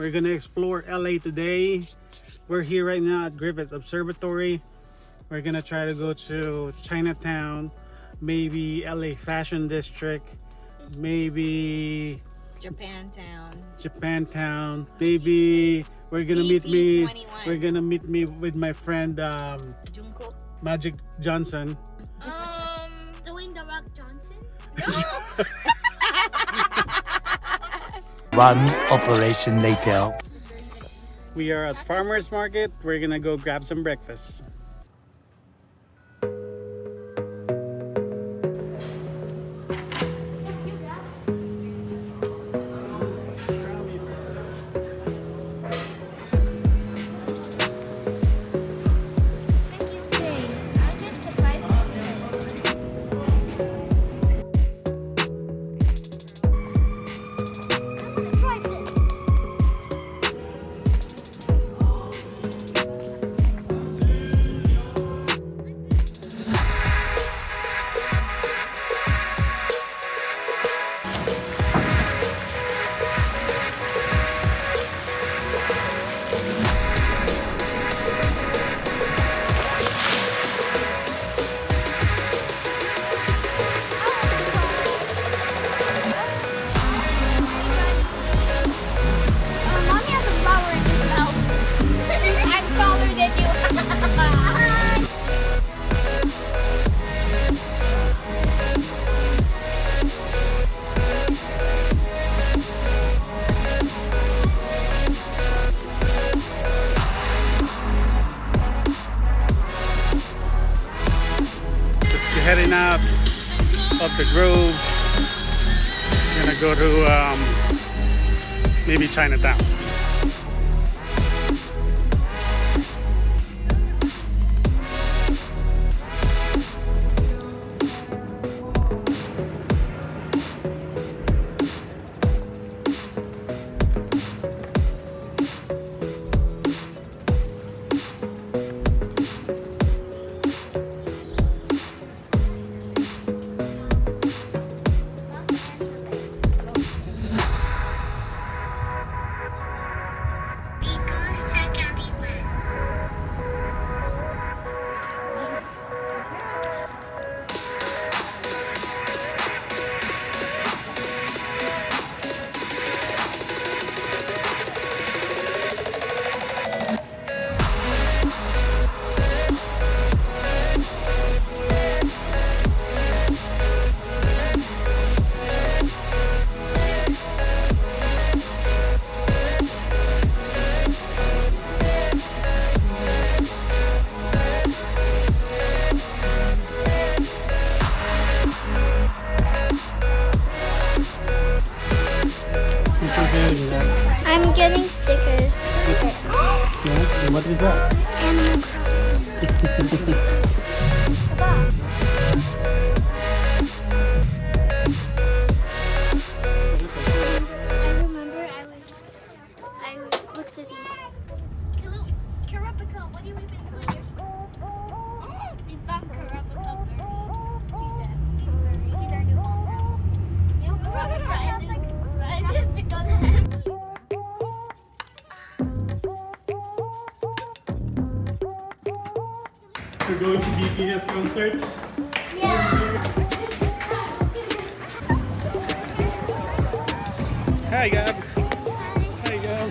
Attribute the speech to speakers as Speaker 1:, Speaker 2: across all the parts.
Speaker 1: We're gonna explore LA today. We're here right now at Griffith Observatory. We're gonna try to go to Chinatown, maybe LA Fashion District, maybe Japantown. Maybe we're gonna meet me with my friend Magic Johnson.
Speaker 2: Dwayne The Rock Johnson?
Speaker 3: One operation later.
Speaker 1: We are at Farmer's Market. We're gonna go grab some breakfast. Heading out up the Grove. We're gonna go to maybe Chinatown.
Speaker 2: I'm getting stickers.
Speaker 1: Yeah, and what is that?
Speaker 2: Animal Crossing. I remember I looks as Karapika, what do you even put here for? We found Karapika buried. She's dead. She's buried. She's our new mom. You know, Karapika sounds like rises to go to heaven.
Speaker 1: We're going to BTS concert.
Speaker 2: Yeah.
Speaker 1: Hi, Gab. Hi, Gab.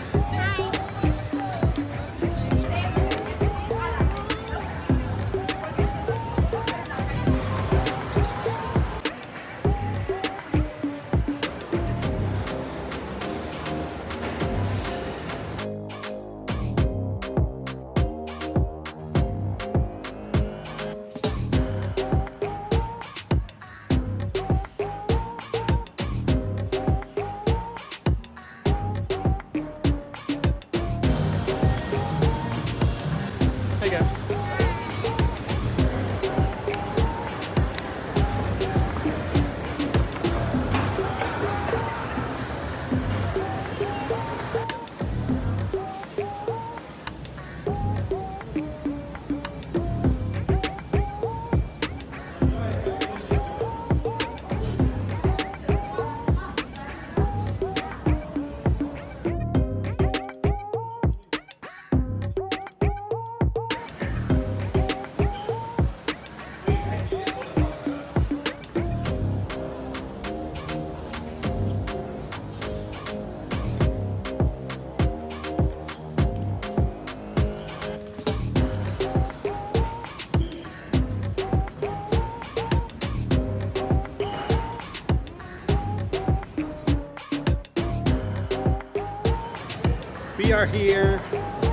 Speaker 1: we are here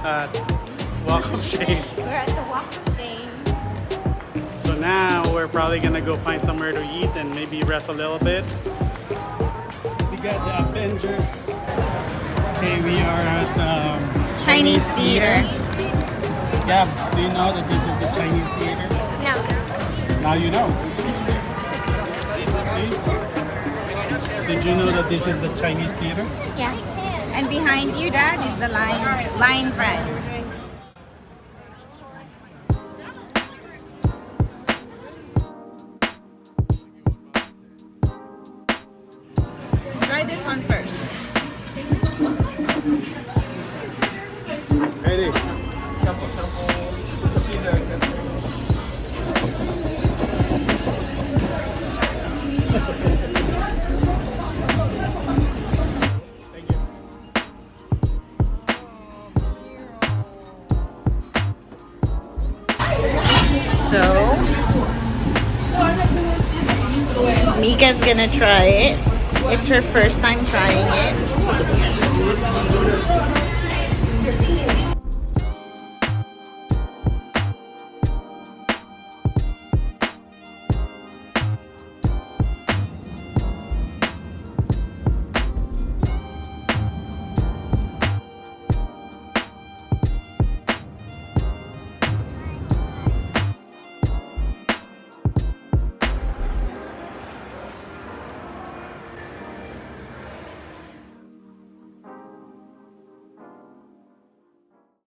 Speaker 1: at Walk of Shame.
Speaker 4: We're at the Walk of Shame.
Speaker 1: So now we're probably gonna go find somewhere to eat and maybe rest a little bit. We got the Avengers. Okay, we are at the
Speaker 4: Chinese theater.
Speaker 1: Gab, do you know that this is the Chinese theater?
Speaker 2: No.
Speaker 1: Now you know. See? Did you know that this is the Chinese theater?
Speaker 2: Yeah.
Speaker 4: And behind you, Dad, is the line friend. Try this one first.
Speaker 1: Ready? Thank you.
Speaker 4: So, Mika's gonna try it. It's her first time trying it.